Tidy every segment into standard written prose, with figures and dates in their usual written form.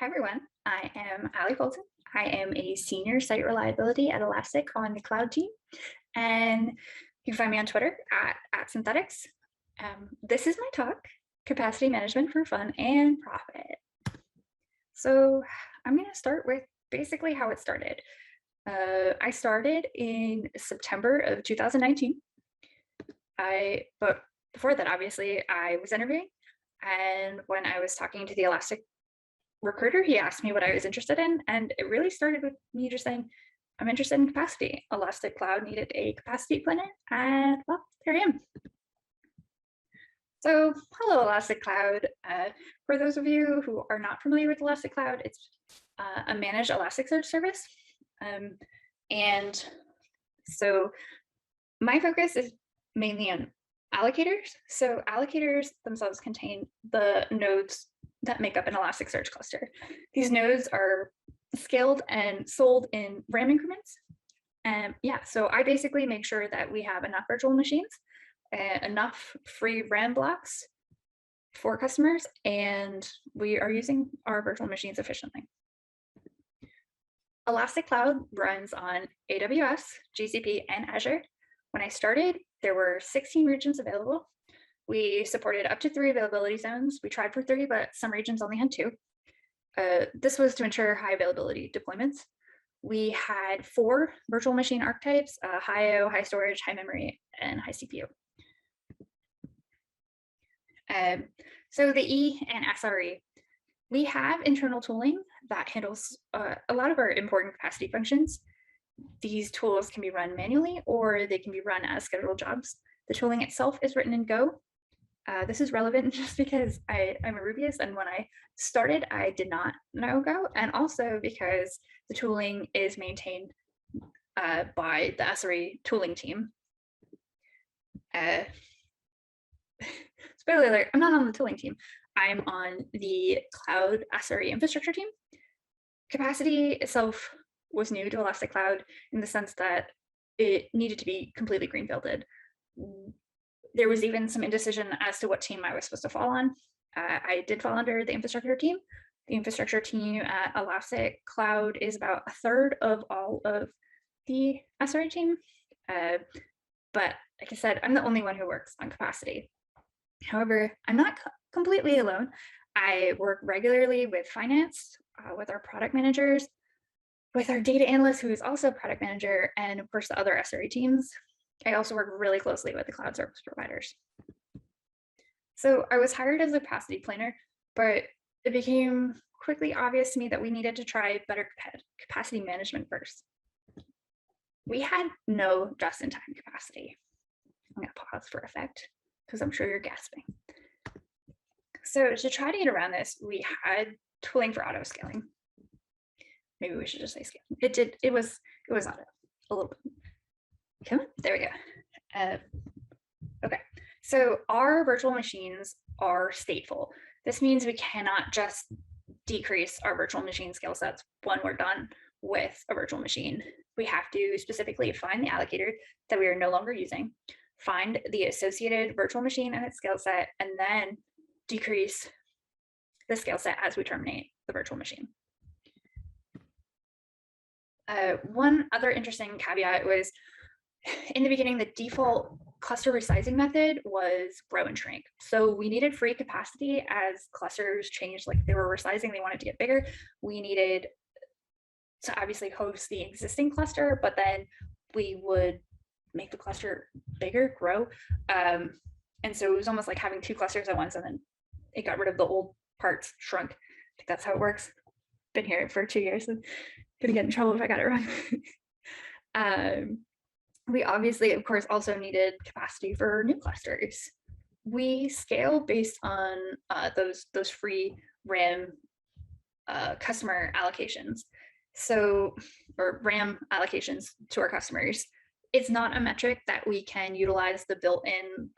Hi everyone, I am Aly Fulton. I am a senior site reliability at Elastic on the cloud team, and you can find me on Twitter at Synthetics. This is my talk, Capacity Management for Fun and Profit. So I'm going to start with basically how it started. I started in September of 2019. But before that, obviously, I was interviewing, and when I was talking to the Elastic recruiter, he asked me what I was interested in, and it really started with me just saying, I'm interested in capacity. Elastic Cloud needed a capacity planner, and well, here I am. So hello, Elastic Cloud. For those of you who are not familiar with Elastic Cloud, it's a managed Elasticsearch service. And so my focus is mainly on allocators. So allocators themselves contain the nodes that make up an Elasticsearch cluster. These nodes are scaled and sold in RAM increments. And yeah, so I basically make sure that we have enough virtual machines, enough free RAM blocks for customers, and we are using our virtual machines efficiently. Elastic Cloud runs on AWS, GCP, and Azure. When I started, there were 16 regions available. We supported up to 3 availability zones. We tried for 3, but some regions only had 2. This was to ensure high availability deployments. We had 4 virtual machine archetypes, high IO, high storage, high memory, and high CPU. So the E and SRE, we have internal tooling that handles a lot of our important capacity functions. These tools can be run manually or they can be run as scheduled jobs. The tooling itself is written in Go. This is relevant just because I'm a Rubyist, and when I started, I did not know Go, and also because the tooling is maintained by the SRE tooling team. Spoiler alert, I'm not on the tooling team. I'm on the cloud SRE infrastructure team. Capacity itself was new to Elastic Cloud in the sense that it needed to be completely greenfielded. There was even some indecision as to what team I was supposed to fall on. I did fall under the infrastructure team. The infrastructure team at Elastic Cloud is about 1/3 of all of the SRE team. But like I said, I'm the only one who works on capacity. However, I'm not completely alone. I work regularly with finance, with our product managers, with our data analyst, who is also a product manager, and of course the other SRE teams. I also work really closely with the cloud service providers. So I was hired as a capacity planner, but it became quickly obvious to me that we needed to try better capacity management first. We had no just-in-time capacity. I'm going to pause for effect because I'm sure you're gasping. So to try to get around this, we had tooling for auto-scaling. Maybe we should just say scaling. It was auto a little bit. Come on, there we go. Okay, so our virtual machines are stateful. This means we cannot just decrease our virtual machine skill sets when we're done with a virtual machine. We have to specifically find the allocator that we are no longer using, find the associated virtual machine and its skill set, and then decrease the skill set as we terminate the virtual machine. One other interesting caveat was, in the beginning, the default cluster resizing method was grow and shrink. So we needed free capacity as clusters changed, like they were resizing, they wanted to get bigger. We needed to obviously host the existing cluster, but then we would make the cluster bigger, grow. And so it was almost like having 2 clusters at once, and then it got rid of the old parts, shrunk. I think that's how it works. Been here for 2 years, and gonna get in trouble if I got it wrong. We obviously, of course, also needed capacity for new clusters. We scale based on those free RAM customer allocations. So, or RAM allocations to our customers. It's not a metric that we can utilize the built-in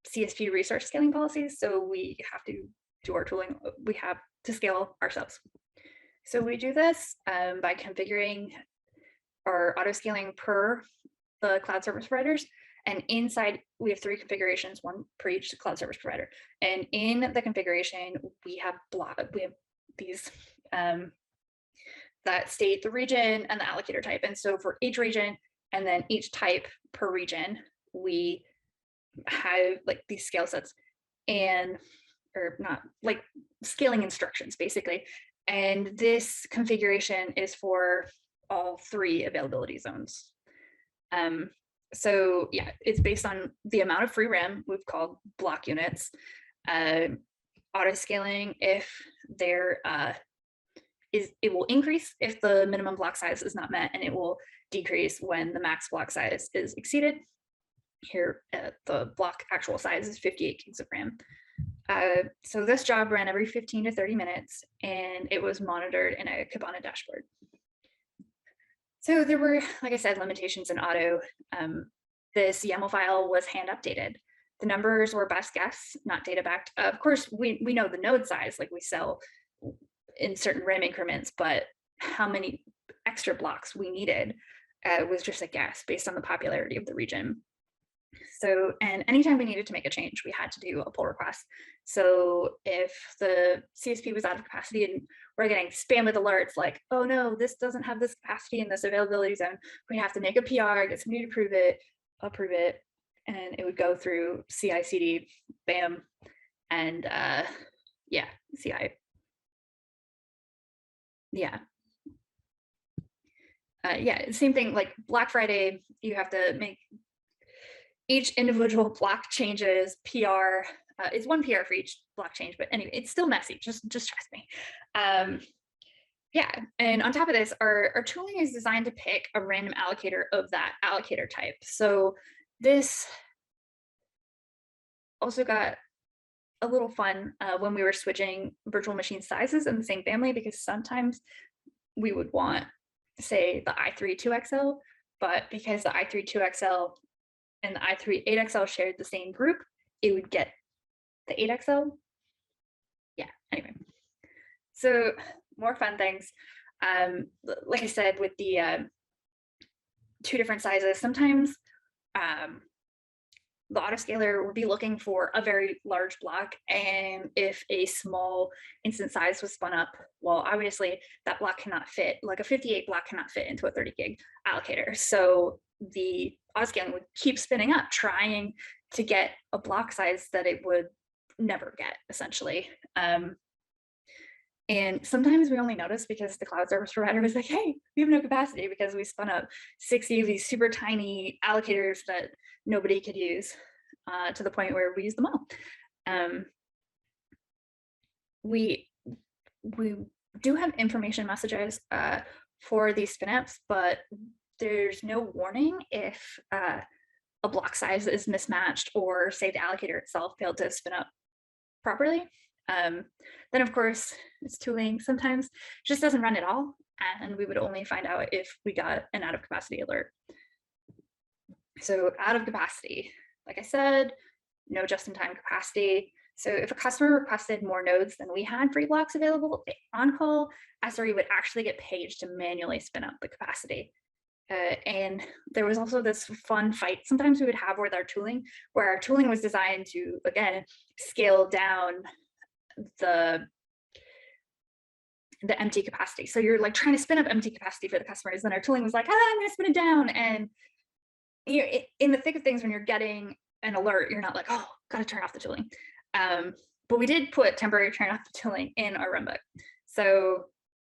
CSP resource scaling policies. So we have to do our tooling. We have to scale ourselves. So we do this by configuring our auto scaling per the cloud service providers, and inside we have 3 configurations, 1 per each cloud service provider. And in the configuration, we have these that state the region and the allocator type. And so for each region and then each type per region, we have like these scale sets and, or not, like scaling instructions basically. And this configuration is for all 3 availability zones. So yeah, it's based on the amount of free RAM we've called block units. Autoscaling, if there it will increase if the minimum block size is not met, and it will decrease when the max block size is exceeded. Here, the block actual size is 58 gigs of RAM. So this job ran every 15 to 30 minutes, and it was monitored in a Kibana dashboard. So there were, like I said, limitations in Auto. This YAML file was hand updated. The numbers were best guess, not data backed. Of course, we know the node size, like we sell in certain RAM increments, but how many extra blocks we needed was just a guess based on the popularity of the region. So, and anytime we needed to make a change, we had to do a pull request. So if the CSP was out of capacity and we're getting spam with alerts like, oh no, this doesn't have this capacity in this availability zone, we'd have to make a PR, get somebody to approve it, and it would go through CI/CD, bam, and yeah, CI. Yeah. Yeah, same thing, like Black Friday, you have to make each individual block changes PR. It's 1 PR for each block change, but anyway, it's still messy, just trust me. Yeah, and on top of this, our tooling is designed to pick a random allocator of that allocator type. So this also got a little fun when we were switching virtual machine sizes in the same family, because sometimes we would want, say, the i3 2XL, but because the i3 2XL and the i3 8XL shared the same group, it would get the 8XL. Yeah, anyway. So more fun things. Like I said, with the 2 different sizes, sometimes the autoscaler would be looking for a very large block, and if a small instance size was spun up, well, obviously that block cannot fit, like a 58 block cannot fit into a 30 gig allocator. So the autoscaling would keep spinning up, trying to get a block size that it would never get, essentially. And sometimes we only notice because the cloud service provider was like, hey, we have no capacity because we spun up 60 of these super tiny allocators that nobody could use, to the point where we use them all. We do have information messages for these spin-ups, but there's no warning if a block size is mismatched, or say the allocator itself failed to spin up properly. Then of course it's tooling, sometimes just doesn't run at all, and we would only find out if we got an out of capacity alert. So out of capacity, like I said, no just-in-time capacity. So if a customer requested more nodes than we had free blocks available, on call, SRE would actually get paged to manually spin up the capacity. And there was also this fun fight sometimes we would have with our tooling, where our tooling was designed to, again, scale down the empty capacity. So you're like trying to spin up empty capacity for the customers, and our tooling was like, I'm going to spin it down. And you're in the thick of things, when you're getting an alert, you're not like, oh, got to turn off the tooling. But we did put temporary turn off the tooling in our runbook. So,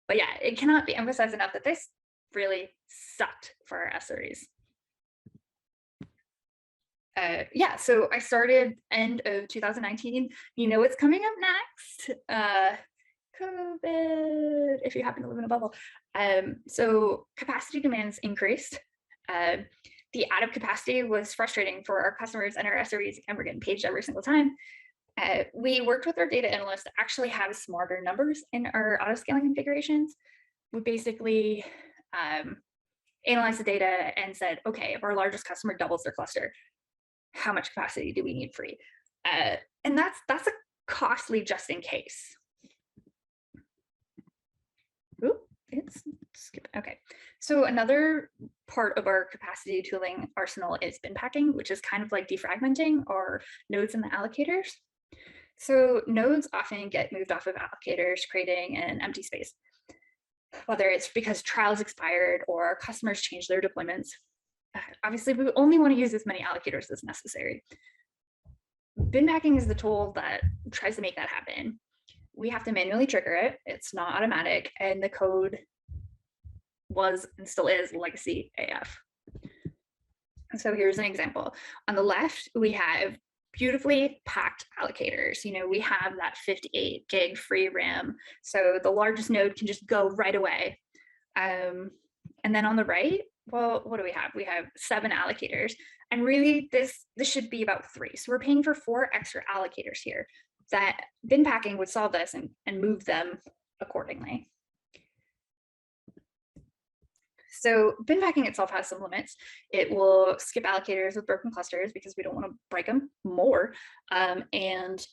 but yeah, it cannot be emphasized enough that this really sucked for our SREs. Yeah, so I started end of 2019. You know what's coming up next? COVID, if you happen to live in a bubble. So capacity demands increased. The out of capacity was frustrating for our customers and our SREs, and we're getting paged every single time. We worked with our data analysts to actually have smarter numbers in our autoscaling configurations. We basically analyzed the data and said, okay, if our largest customer doubles their cluster, how much capacity do we need free? And that's a costly just in case. Ooh, it's skip. Okay, so another part of our capacity tooling arsenal is bin packing, which is kind of like defragmenting our nodes in the allocators. So nodes often get moved off of allocators, creating an empty space, whether it's because trials expired or customers change their deployments. Obviously, we only want to use as many allocators as necessary. Bin packing is the tool that tries to make that happen. We have to manually trigger it. It's not automatic, and the code was and still is legacy AF. So here's an example. On the left, we have beautifully packed allocators. We have that 58 gig free RAM. So the largest node can just go right away. And then on the right, well, what do we have? We have 7 allocators. And really, this should be about 3. So we're paying for 4 extra allocators here. That bin packing would solve this and move them accordingly. So bin packing itself has some limits. It will skip allocators with broken clusters because we don't want to break them more. And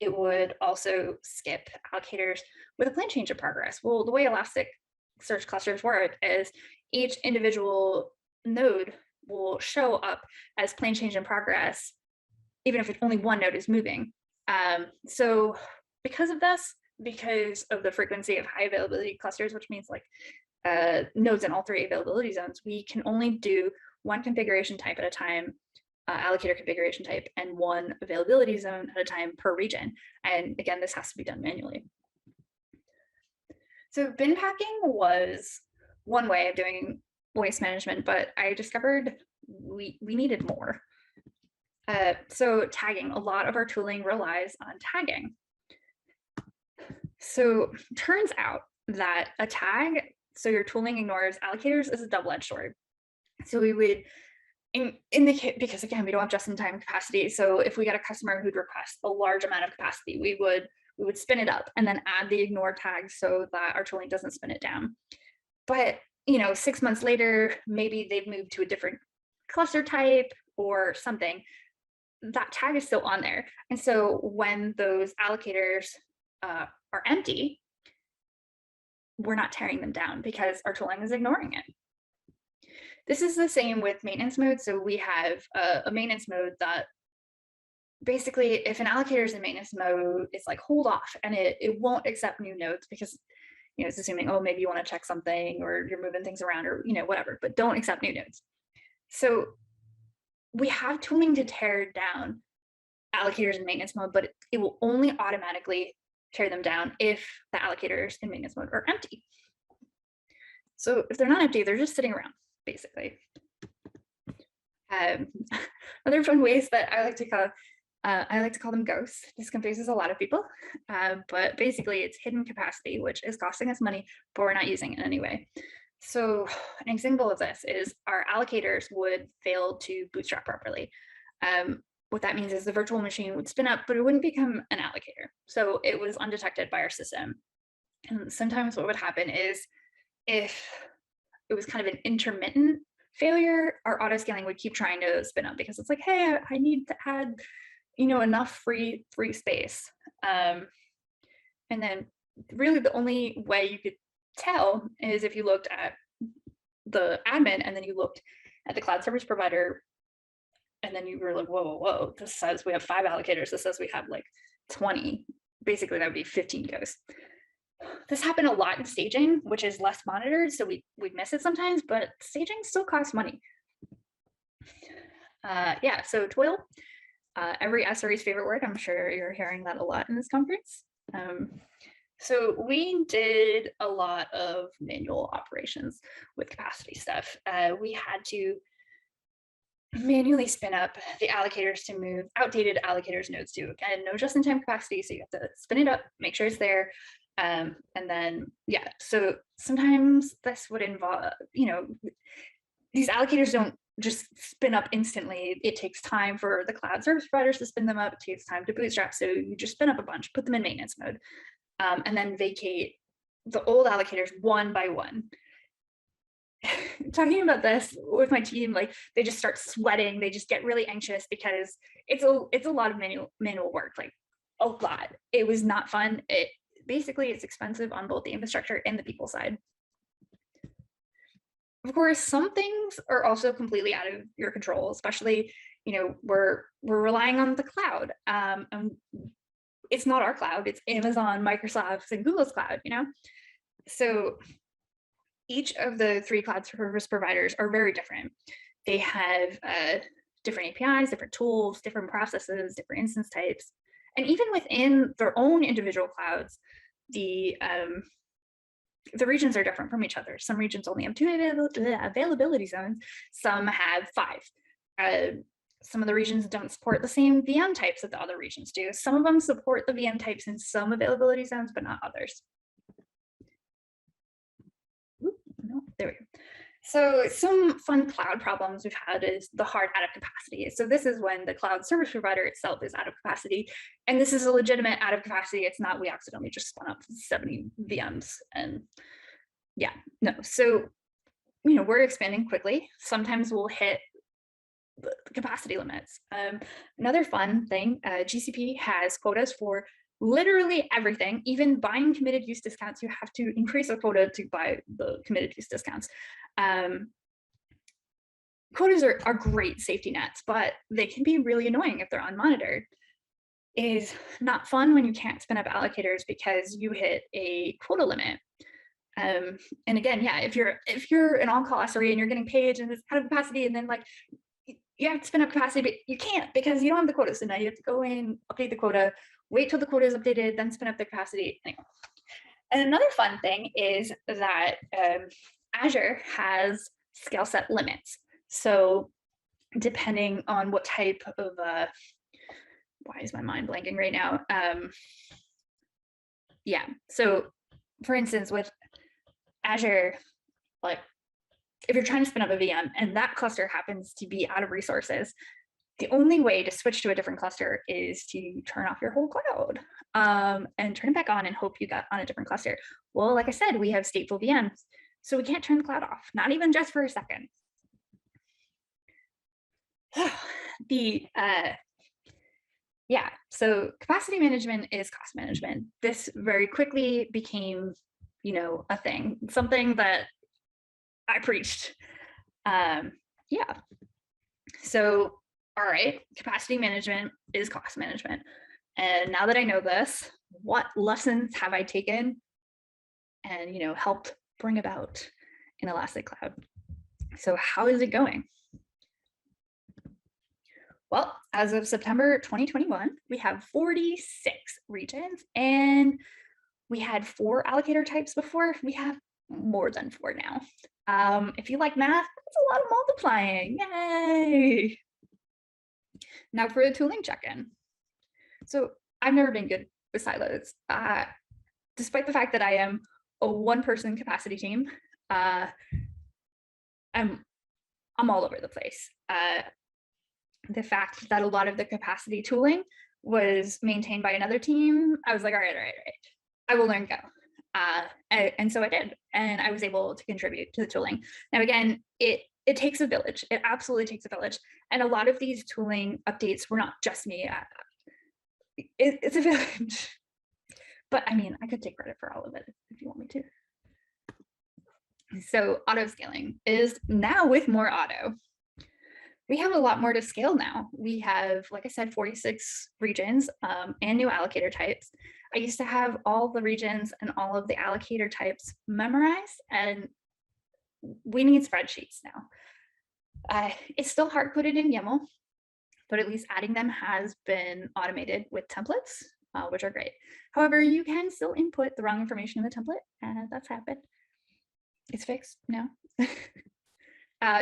it would also skip allocators with a plan change in progress. Well, the way Elasticsearch clusters work is each individual node will show up as plan change in progress, even if only one node is moving. So because of this, because of the frequency of high availability clusters, which means like nodes in all 3 availability zones, we can only do 1 configuration type at a time, allocator configuration type, and 1 availability zone at a time per region. And again, this has to be done manually. So bin packing was one way of doing waste management, but I discovered we needed more. So tagging, a lot of our tooling relies on tagging. So turns out that a tag, so your tooling ignores allocators, is a double-edged sword. So we would, because again, we don't have just-in-time capacity. So if we get a customer who'd request a large amount of capacity, we would spin it up and then add the ignore tag so that our tooling doesn't spin it down. But 6 months later, maybe they've moved to a different cluster type or something. That tag is still on there. And so when those allocators are empty, we're not tearing them down because our tooling is ignoring it. This is the same with maintenance mode. So we have a maintenance mode that basically, if an allocator is in maintenance mode, it's like hold off, and it won't accept new nodes because it's assuming, oh, maybe you want to check something or you're moving things around or whatever, but don't accept new nodes. So we have tooling to tear down allocators in maintenance mode, but it will only automatically tear them down if the allocators in maintenance mode are empty. So if they're not empty, they're just sitting around, basically. Other fun ways that I like to call them ghosts. This confuses a lot of people, but basically it's hidden capacity, which is costing us money, but we're not using it anyway. So an example of this is our allocators would fail to bootstrap properly. What that means is the virtual machine would spin up, but it wouldn't become an allocator. So it was undetected by our system. And sometimes what would happen is if it was kind of an intermittent failure, our autoscaling would keep trying to spin up because it's like, hey, I need to add, enough free space. And then really the only way you could tell is if you looked at the admin and then you looked at the cloud service provider, and then you were like, whoa, this says we have 5 allocators. This says we have like 20. Basically, that would be 15 ghosts. This happened a lot in staging, which is less monitored, so we'd miss it sometimes, but staging still costs money. Yeah, so toil, every SRE's favorite word. I'm sure you're hearing that a lot in this conference. So we did a lot of manual operations with capacity stuff. We had to manually spin up the allocators to move outdated allocators nodes to. Again, no just-in-time capacity, so you have to spin it up, make sure it's there. And then, yeah, so sometimes this would involve, these allocators don't just spin up instantly. It takes time for the cloud service providers to spin them up. It takes time to bootstrap. So you just spin up a bunch, put them in maintenance mode, and then vacate the old allocators one by one. Talking about this with my team, like they just start sweating. They just get really anxious because it's a lot of manual work, like a lot. It was not fun. Basically it's expensive on both the infrastructure and the people side. Of course, some things are also completely out of your control, especially, we're relying on the cloud. And it's not our cloud, it's Amazon, Microsoft's, and Google's cloud, you know? So each of the 3 cloud service providers are very different. They have different APIs, different tools, different processes, different instance types. And even within their own individual clouds, the regions are different from each other. Some regions only have 2 availability zones, some have 5. Some of the regions don't support the same VM types that the other regions do. Some of them support the VM types in some availability zones, but not others. Ooh, no, there we go. So some fun cloud problems we've had is the hard out of capacity. So this is when the cloud service provider itself is out of capacity. And this is a legitimate out of capacity. It's not we accidentally just spun up 70 VMs. And yeah, no. So, you know, we're expanding quickly. Sometimes we'll hit the capacity limits. Another fun thing, GCP has quotas for literally everything. Even buying committed use discounts, you have to increase a quota to buy the committed use discounts. Quotas are great safety nets, but they can be really annoying if they're unmonitored. It is not fun when you can't spin up allocators because you hit a quota limit. And again, yeah, if you're an on-call SRE and you're getting paid and it's out of capacity, and then like you have to spin up capacity, but you can't because you don't have the quota. So now you have to go in, update the quota, wait till the quota is updated, then spin up the capacity. Anyway. And another fun thing is that Azure has scale set limits. So depending on what type of, why is my mind blanking right now? Yeah, so for instance, with Azure, like if you're trying to spin up a VM and that cluster happens to be out of resources, the only way to switch to a different cluster is to turn off your whole cloud and turn it back on and hope you got on a different cluster. Well, like I said, we have stateful VMs, so we can't turn the cloud off, not even just for a second. Yeah, so capacity management is cost management. This very quickly became, you know, a thing, something that I preached. Yeah, so all right, capacity management is cost management. And now that I know this, what lessons have I taken and, you know, helped bring about in Elastic Cloud? So how is it going? Well, as of September 2021, we have 46 regions, and we had 4 allocator types before. We have more than 4 now. If you like math, that's a lot of multiplying. Yay! Now for the tooling check-in. So I've never been good with silos. Despite the fact that I am a 1-person capacity team, I'm all over the place. The fact that a lot of the capacity tooling was maintained by another team, I was like, all right, I will learn Go. And so I did, and I was able to contribute to the tooling. Now, again, it takes a village. It absolutely takes a village. And a lot of these tooling updates were not just me. It's a village. But I mean, I could take credit for all of it if you want me to. So autoscaling is now with more auto. We have a lot more to scale now. We have, like I said, 46 regions and new allocator types. I used to have all the regions and all of the allocator types memorized, and we need spreadsheets now. It's still hard-coded in YAML, but at least adding them has been automated with templates, which are great. However, you can still input the wrong information in the template, and that's happened. It's fixed now.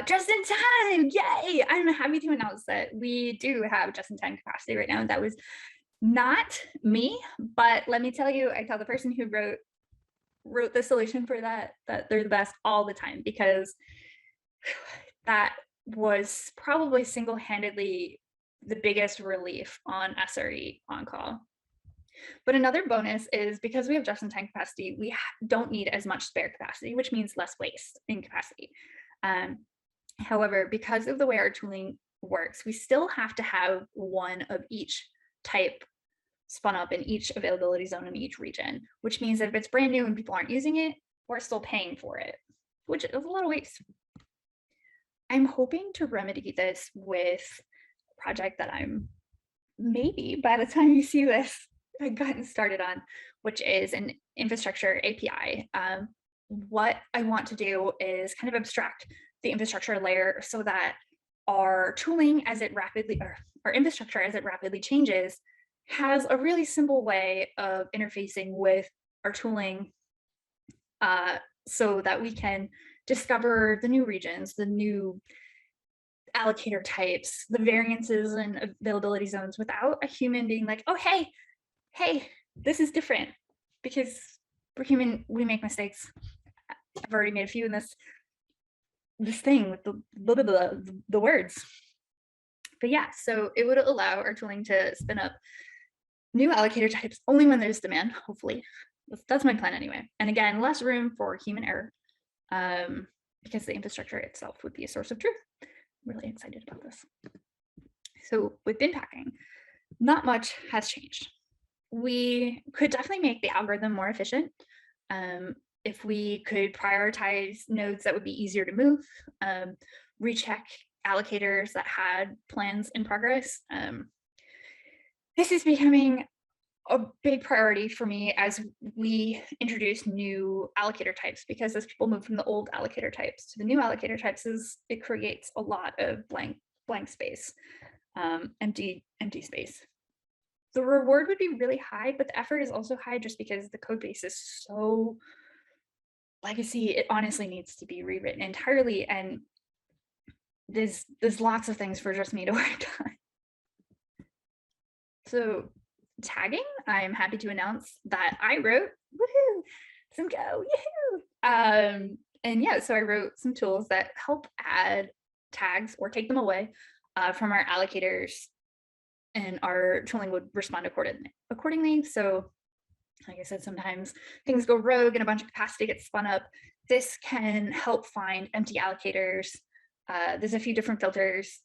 Just in time, yay! I'm happy to announce that we do have just in time capacity right now. That was not me, but let me tell you, I tell the person who wrote the solution for that they're the best all the time, because that was probably single-handedly the biggest relief on SRE on call. But another bonus is because we have just-in-time capacity, we don't need as much spare capacity, which means less waste in capacity. However, because of the way our tooling works, we still have to have one of each type spun up in each availability zone in each region, which means that if it's brand new and people aren't using it, we're still paying for it, which is a lot of waste. I'm hoping to remedy this with a project that I'm maybe by the time you see this gotten started on, which is an infrastructure API. What I want to do is kind of abstract the infrastructure layer so that our tooling as it rapidly, or our infrastructure as it rapidly changes, has a really simple way of interfacing with our tooling, so that we can discover the new regions, the new allocator types, the variances and availability zones without a human being like, oh, hey, this is different, because we're human, we make mistakes. I've already made a few in this thing with the words. But yeah, so it would allow our tooling to spin up new allocator types only when there's demand, hopefully. That's my plan anyway. And again, less room for human error, because the infrastructure itself would be a source of truth. I'm really excited about this. So with bin packing, not much has changed. We could definitely make the algorithm more efficient. If we could prioritize nodes that would be easier to move, recheck allocators that had plans in progress. This is becoming a big priority for me as we introduce new allocator types, because as people move from the old allocator types to the new allocator types, it creates a lot of blank space, empty space. The reward would be really high, but the effort is also high just because the code base is so legacy. It honestly needs to be rewritten entirely, and there's lots of things for just me to work on. So tagging, I'm happy to announce that I wrote, woohoo, some go, yahoo! And yeah, so I wrote some tools that help add tags or take them away from our allocators, and our tooling would respond accordingly. So like I said, sometimes things go rogue and a bunch of capacity gets spun up. This can help find empty allocators. There's a few different filters,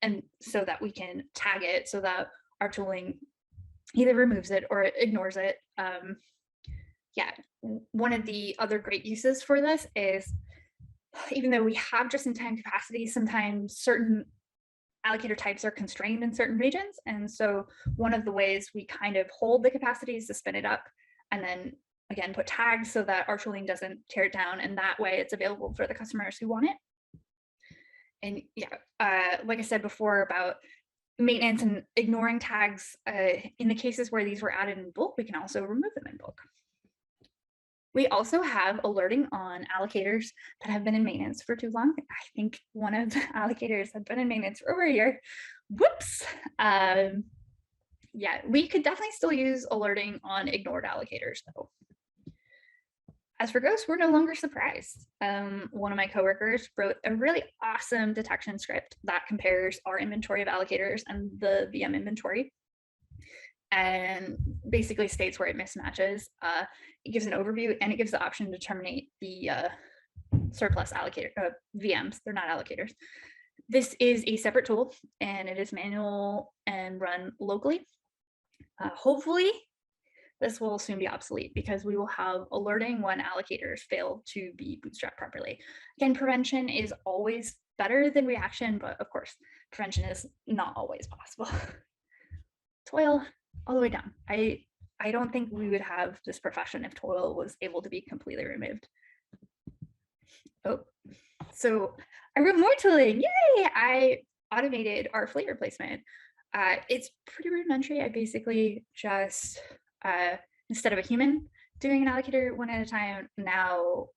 and so that we can tag it so that our tooling either removes it or ignores it. Yeah, one of the other great uses for this is, even though we have just-in-time capacity, sometimes certain allocator types are constrained in certain regions. And so one of the ways we kind of hold the capacity is to spin it up and then again put tags so that our tooling doesn't tear it down, and that way it's available for the customers who want it. And yeah, like I said before about maintenance and ignoring tags, in the cases where these were added in bulk, we can also remove them in bulk. We also have alerting on allocators that have been in maintenance for too long. I think one of the allocators had been in maintenance for over a year. Whoops. Yeah, we could definitely still use alerting on ignored allocators though. As for ghosts, we're no longer surprised. One of my coworkers wrote a really awesome detection script that compares our inventory of allocators and the VM inventory, and basically states where it mismatches. It gives an overview, and it gives the option to terminate the surplus allocator VMs. They're not allocators. This is a separate tool, and it is manual and run locally. Hopefully, this will soon be obsolete because we will have alerting when allocators fail to be bootstrapped properly. Again, prevention is always better than reaction, but of course, prevention is not always possible. Toil all the way down. I don't think we would have this profession if toil was able to be completely removed. Oh, so I wrote more tooling. Yay! I automated our fleet replacement. It's pretty rudimentary. I basically just, instead of a human doing an allocator one at a time, now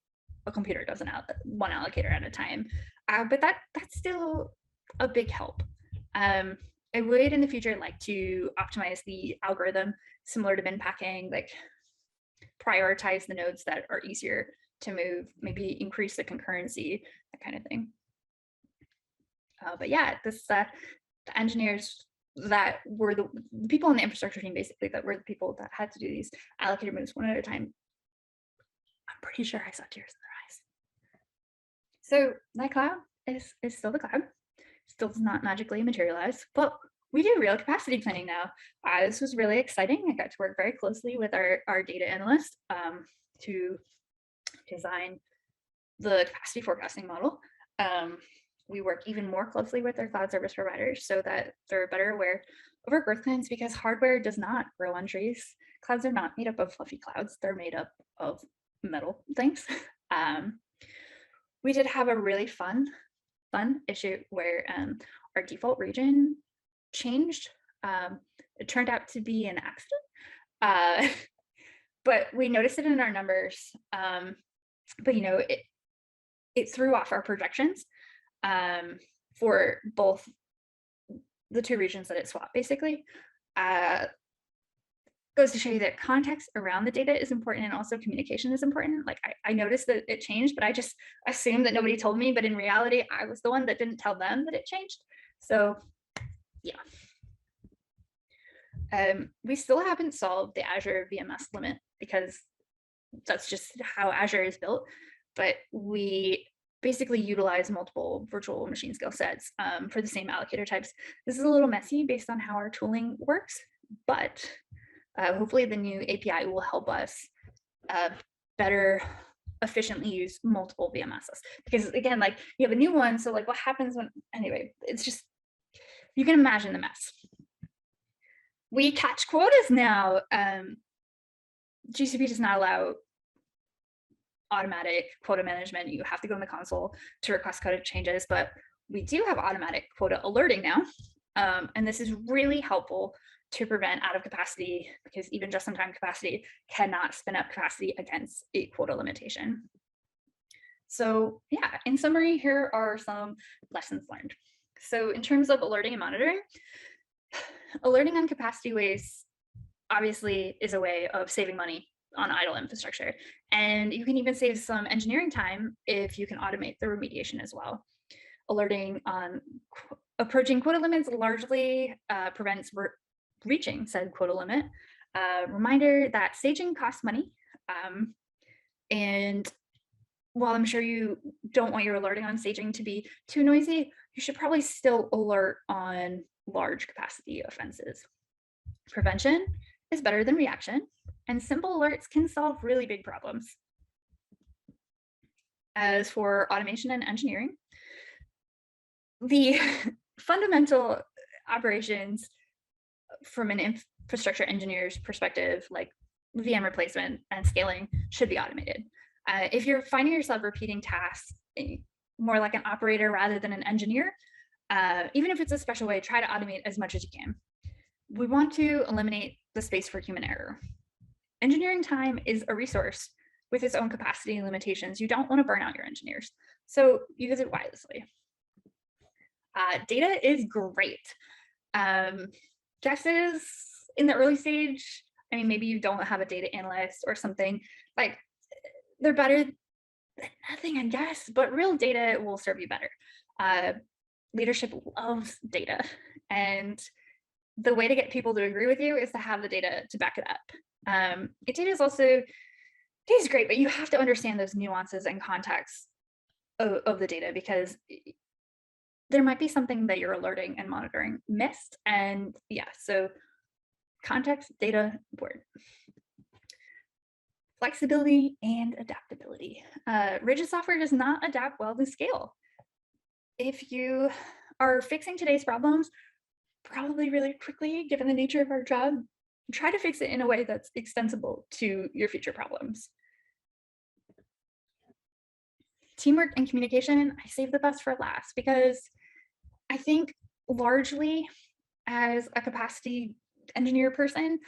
a computer does one allocator at a time. But that's still a big help. I would in the future like to optimize the algorithm similar to bin packing, like prioritize the nodes that are easier to move, maybe increase the concurrency, that kind of thing. But yeah, the engineers that were the people in the infrastructure team, basically, that were the people that had to do these allocator moves one at a time. I'm pretty sure I saw tears in their eyes. So that cloud is still the cloud, still does not magically materialize, but we do real capacity planning now. This was really exciting. I got to work very closely with our data analyst to design the capacity forecasting model. We work even more closely with our cloud service providers so that they're better aware of our growth plans, because hardware does not grow on trees. Clouds are not made up of fluffy clouds. They're made up of metal things. We did have a really fun issue where our default region changed. It turned out to be an accident, but we noticed it in our numbers. But it threw off our projections for both the two regions that it swapped, basically. Goes to show you that context around the data is important, and also communication is important. Like I noticed that it changed, but I just assumed that nobody told me, but in reality, I was the one that didn't tell them that it changed. So yeah. We still haven't solved the Azure VMS limit because that's just how Azure is built, but we basically utilize multiple virtual machine skill sets for the same allocator types. This is a little messy based on how our tooling works, but hopefully the new API will help us better efficiently use multiple VMSs. Because again, like you have a new one, so like what happens when, anyway, it's just, you can imagine the mess. We catch quotas now. GCP does not allow automatic quota management. You have to go in the console to request quota changes, but we do have automatic quota alerting now. And this is really helpful to prevent out of capacity, because even just-in-time capacity cannot spin up capacity against a quota limitation. So yeah, in summary, here are some lessons learned. So in terms of alerting and monitoring, alerting on capacity waste obviously is a way of saving money on idle infrastructure. And you can even save some engineering time if you can automate the remediation as well. Alerting on approaching quota limits largely prevents reaching said quota limit. Reminder that staging costs money. And while I'm sure you don't want your alerting on staging to be too noisy, you should probably still alert on large capacity offenses. Prevention is better than reaction, and simple alerts can solve really big problems. As for automation and engineering, the fundamental operations from an infrastructure engineer's perspective, like VM replacement and scaling, should be automated. If you're finding yourself repeating tasks more like an operator rather than an engineer, even if it's a special way, try to automate as much as you can. We want to eliminate the space for human error. Engineering time is a resource with its own capacity limitations. You don't want to burn out your engineers, so use it wisely. Data is great. Guesses in the early stage, I mean, maybe you don't have a data analyst or something, like they're better than nothing, I guess, but real data will serve you better. Leadership loves data, and the way to get people to agree with you is to have the data to back it up. Data is great, but you have to understand those nuances and context of the data, because there might be something that you're alerting and monitoring missed. And yeah, so context, data, important. Flexibility and adaptability. Rigid software does not adapt well to scale. If you are fixing today's problems, probably really quickly, given the nature of our job, try to fix it in a way that's extensible to your future problems. Teamwork and communication, I save the best for last, because I think largely as a capacity engineer person,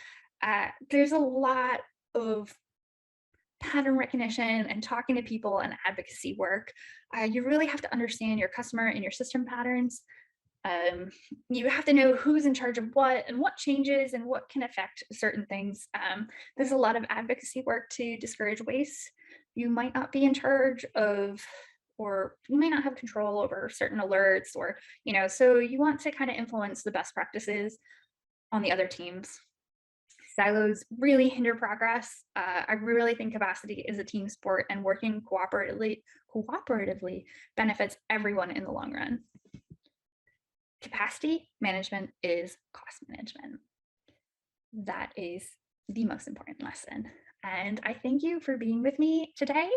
there's a lot of pattern recognition and talking to people and advocacy work. You really have to understand your customer and your system patterns. You have to know who's in charge of what and what changes and what can affect certain things. There's a lot of advocacy work to discourage waste. You might not be in charge of, or you might not have control over certain alerts, or, so you want to kind of influence the best practices on the other teams. Silos really hinder progress. I really think capacity is a team sport, and working cooperatively benefits everyone in the long run. Capacity management is cost management. That is the most important lesson. And I thank you for being with me today.